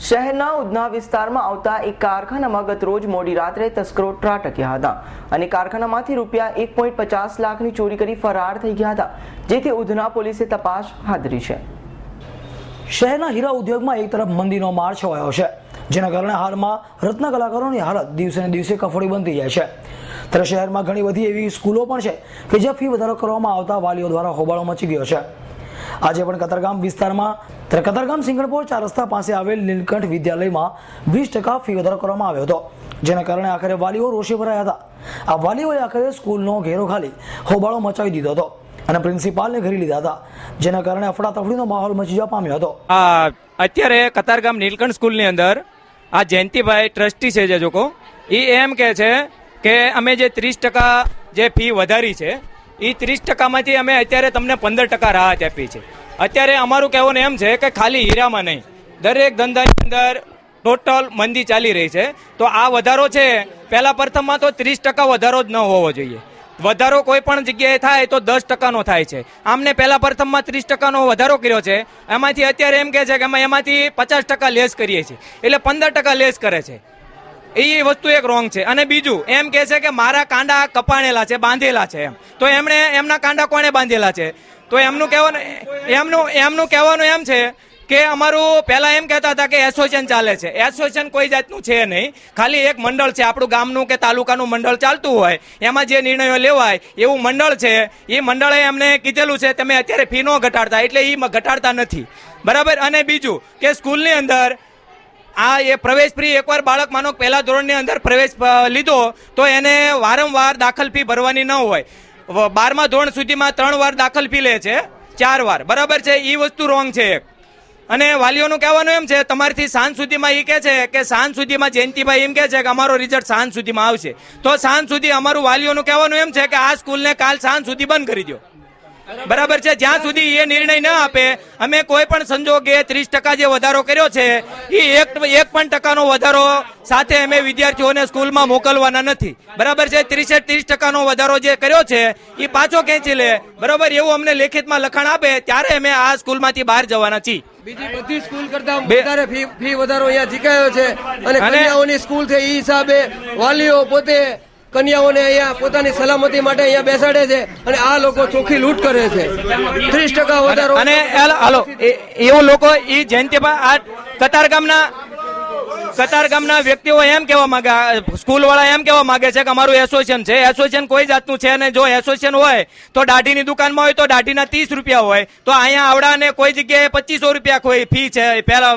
શહેરના ઉધના વિસ્તારમાં આવતા એક કારખાનામાં ગત રોજ મોડી રાત્રે તસ્કરો ત્રાટક્યા હતા અને કારખાનામાંથી રૂપિયા 1.50 લાખની ચોરી કરી ફરાર થઈ ગયા હતા, જેથી ઉધના પોલીસે તપાસ હાથ ધરી છે। શહેરના હીરા ઉદ્યોગમાં એક તરફ મંદીનો માર છવાયો છે, જેના કારણે હાલમાં રત્ન કલાકારોની હાલત દિવસે ને દિવસે કફોડી બનતી જાય છે। ત્યારે શહેરમાં ઘણી બધી એવી સ્કૂલો પણ છે કે જ્યાં ફી વધારો કરવામાં આવતા વાલીઓ દ્વારા હોબાળો મચી ગયો છે। આજે પણ કતારગામ વિસ્તારમાં કતારગામ સિંગણપોર 4 રસ્તા પાસે આવેલ નીલકંઠ વિદ્યાલયમાં 20% ફી વધારો કરવામાં આવ્યો હતો, જેના કારણે આખરે વાલીઓ રોષે ભરાયા હતા। આ વાલીઓએ આખરે સ્કૂલનો ઘેરો ખાલી હોબાળો મચાવી દીધો હતો અને પ્રિન્સિપાલને ઘેરી લીધા હતા, જેના કારણે અફડાતફડીનો માહોલ મચી જવા પામ્યો હતો। અત્યારે કતારગામ નીલકંઠ સ્કૂલની અંદર આ જયંતિભાઈ ટ્રસ્ટી છે જે લોકો એ એમ કહે છે કે અમે જે 30% જે ફી વધારી છે એ 30%માંથી અમે અત્યારે તમને 15% રાહત આપી છે। અત્યારે અમારું કહેવું એમ છે કે ખાલી હીરામાં નહીં, દરેક ધંધાની અંદર ટોટલ મંદી ચાલી રહી છે, તો આ વધારો છે પહેલા પ્રથમમાં તો 30% વધારો જ ન હોવો જોઈએ। વધારો કોઈ પણ જગ્યાએ થાય તો 10%નો થાય છે। આમને પહેલા પ્રથમમાં 30%નો વધારો કર્યો છે, એમાંથી અત્યારે એમ કહે છે કે અમે એમાંથી 50% લેસ કરીએ છીએ, એટલે 15% લેસ કરે છે। એ વસ્તુ એક રોંગ છે। અને બીજું એમ કહે છે કે મારા કાંડા કપાણેલા છે, બાંધેલા છે, એમ તો એમણે એમના કાંડા કોણે બાંધેલા છે? તો એમનું કહેવાનું એમ છે કે અમારું પહેલા એમ કહેતા હતા કે એસોસિએશન ચાલે છે। એસોસિએશન કોઈ જાતનું છે નહીં, ખાલી એક મંડળ છે, આપણું ગામનું કે તાલુકાનું મંડળ ચાલતું હોય એમાં જે નિર્ણયો લેવાય એવું મંડળ છે। એ મંડળે એમને કીધેલું છે તમે અત્યારે ફી ન ઘટાડતા, એટલે એ ઘટાડતા નથી, બરાબર। અને બીજું કે સ્કૂલની અંદર આ એ પ્રવેશ ફી એકવાર બાળક માનો પહેલા ધોરણની અંદર પ્રવેશ લીધો તો એને વારંવાર દાખલ ફી ભરવાની ન હોય। 12મા ધોરણ સુધીમાં 3 વાર દાખલ ફી લે છે, 4 વાર, બરાબર છે। એ વસ્તુ રોંગ છે એક। અને વાલીઓનું કહેવાનું એમ છે તમારથી સાંજ સુધીમાં એ કહે છે કે સાંજ સુધીમાં જયંતિભાઈ એમ કહે છે કે અમારો રિઝલ્ટ સાંજ સુધીમાં આવશે, તો સાંજ સુધી અમારું વાલીઓનું કહેવાનું એમ છે કે આ સ્કૂલને કાલ સાંજ સુધી બંધ કરી દો, બરાબર છે। જ્યાં સુધી એ નિર્ણય ન આપે અમે કોઈ પણ સંજોગે 30% જે વધારો કર્યો છે એ 1% વધારો સાથે અમે વિદ્યાર્થીઓને સ્કૂલમાં મોકલવાના નથી, બરાબર છે। 30% વધારો જે કર્યો છે એ પાછો ખેંચી લે, બરાબર, એવું અમને લેખિતમાં લખાણ આપે ત્યારે અમે આ સ્કૂલમાંથી બહાર જવાના છીએ। બીજી બધી સ્કૂલ કરતા વધારે ફી વધારો અહીંયા ઝીકાયો છે અને કન્યાઓની સ્કૂલ છે એ હિસાબે વાલીઓ પોતે કન્યાઓને અહીંયા પોતાની સલામતી માટે અહીંયા બેસાડે છે અને આ લોકો ચોખ્ખી લૂંટ કરે છે। 30% વધારો અને હાલો એવું લોકો એ જયંતિભાઈ આ કતારગામના વ્યક્તિઓ એમ કહેવા માંગે, સ્કૂલ વાળા એમ કહેવા માંગે છે કે અમારું એસોસિએશન છે, એસોસિએશન કોઈ જાતનું છે નહીં। જો એસોસિએશન હોય તો દાઢીની દુકાનમાં હોય તો દાઢીના 30 રૂપિયા હોય, તો અહીંયા આવડાને કોઈ જગ્યાએ 2500 રૂપિયા કોઈ ફી છે પહેલા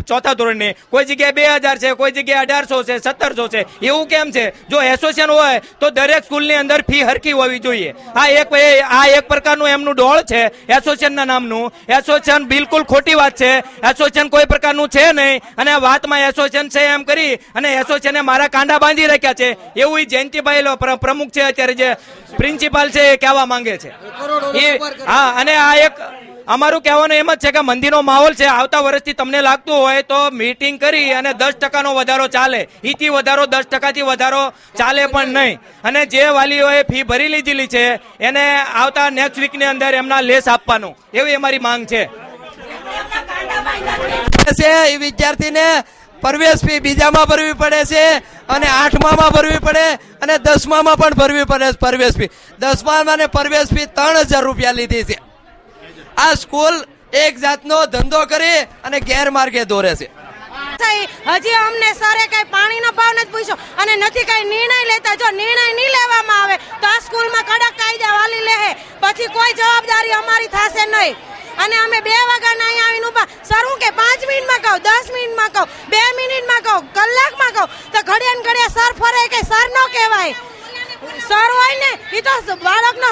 4થા ધોરણની, કોઈ જગ્યાએ 2000 છે, કોઈ જગ્યાએ 1800 છે, 1700 છે, એવું કેમ છે? જો એસોસિએશન હોય તો દરેક સ્કૂલની અંદર ફી હરખી હોવી જોઈએ। આ એક પ્રકારનું એમનું ડોળ છે એસોસિએશનના નામનું। એસોસિએશન બિલકુલ ખોટી વાત છે, એસોસિએશન કોઈ પ્રકારનું છે નહીં અને વાતમાં એસોસિએશન છે એમ કરી અને એસોસિએશને મારા કાંડા બાંધી રાખ્યા છે, એવું જયંતિભાઈ પ્રમુખ છે અત્યારે જે પ્રિન્સિપાલ છે એ કહેવા માંગે છે। હા, અને આ એક અમારું કહેવાનું એમ જ છે કે મંદીનો માહોલ છે, આવતા વર્ષથી તમને લાગતું હોય તો મીટિંગ કરી અને 10%નો વધારો ચાલે, એથી વધારો 10%થી વધારો ચાલે પણ નહીં। અને જે વાલીઓએ ફી ભરી લીધેલી છે એને આવતા નેક્સ્ટ વીકની અંદર એમના લેસ આપવાનું, એવી અમારી માંગ છે। એ વિદ્યાર્થીને પ્રવેશ ફી બીજામાં ભરવી પડે છે અને 8મામાં ભરવી પડે અને 10મામાં પણ ભરવી પડે પ્રવેશ ફી। 10મામાં ને પ્રવેશ ફી 3000 રૂપિયા લીધી છે। આ સ્કૂલ એક જાતનો ધંધો કરી અને ગેરમાર્ગે દોરે છે। હજી અમને સરે કઈ પાણીનો ભાવ નથી પૂછ્યો અને નથી કઈ નિર્ણય લેતા। જો નિર્ણય નહીં લેવામાં આવે તો આ સ્કૂલમાં કડક કાયદા વાલી લે, પછી કોઈ જવાબદારી અમારી થશે નહીં। અને અમે 2 વાગ્યાના અહીંયા આવીને ઉભા, સર હું કે 5 મિનિટમાં કહું, 10 મિનિટમાં કહું, 2 મિનિટમાં કહું, કલાકમાં કહું, તો ઘડિયા ને ઘડિયા સર ફરે કે સર નો કહેવાય। સર હોય ને એ તો બાળકનો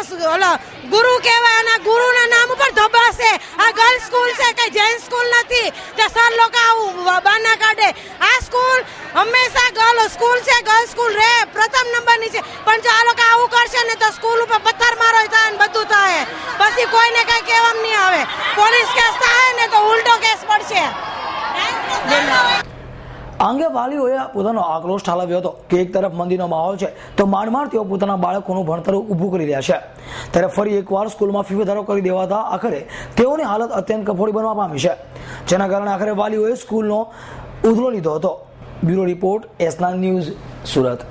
ગુરુ કહેવાય અને ગુરુના નામ ઉપર ધબાસે। આ ગર્લ્સ સ્કૂલ છે, કઈ જેન્ટ્સ સ્કૂલ નથી કે સર લોકો આવું બાના કાઢે। આ સ્કૂલ હંમેશા ગર્લ સ્કૂલ છે, ગર્લ્સ સ્કૂલ રે પ્રથમ નંબરની છે, પણ જો આ લોકો આવું કરશે ને તો સ્કૂલ ઉપર પથ્થર મારો થાય ને બધું થાય, પછી કોઈને કઈ કહેવામાં નહીં આવે। પોલીસ કેસ થાય ને તો ઉલટો કેસ પડશે। આ અંગે વાલીઓએ પોતાનો આક્રોશ ઠાલવ્યો હતો કે એક તરફ મંદીનો માહોલ છે તો માંડ તેઓ પોતાના બાળકોનું ભણતર ઊભું કરી રહ્યા છે, ત્યારે ફરી એકવાર સ્કૂલમાં ફી વધારો કરી દેવાતા આખરે તેઓની હાલત અત્યંત કફોડી બનવા પામી છે। જેના કારણે આખરે વાલીઓએ સ્કૂલનો ઉધડો લીધો હતો. Bureau report S9 news, Surat.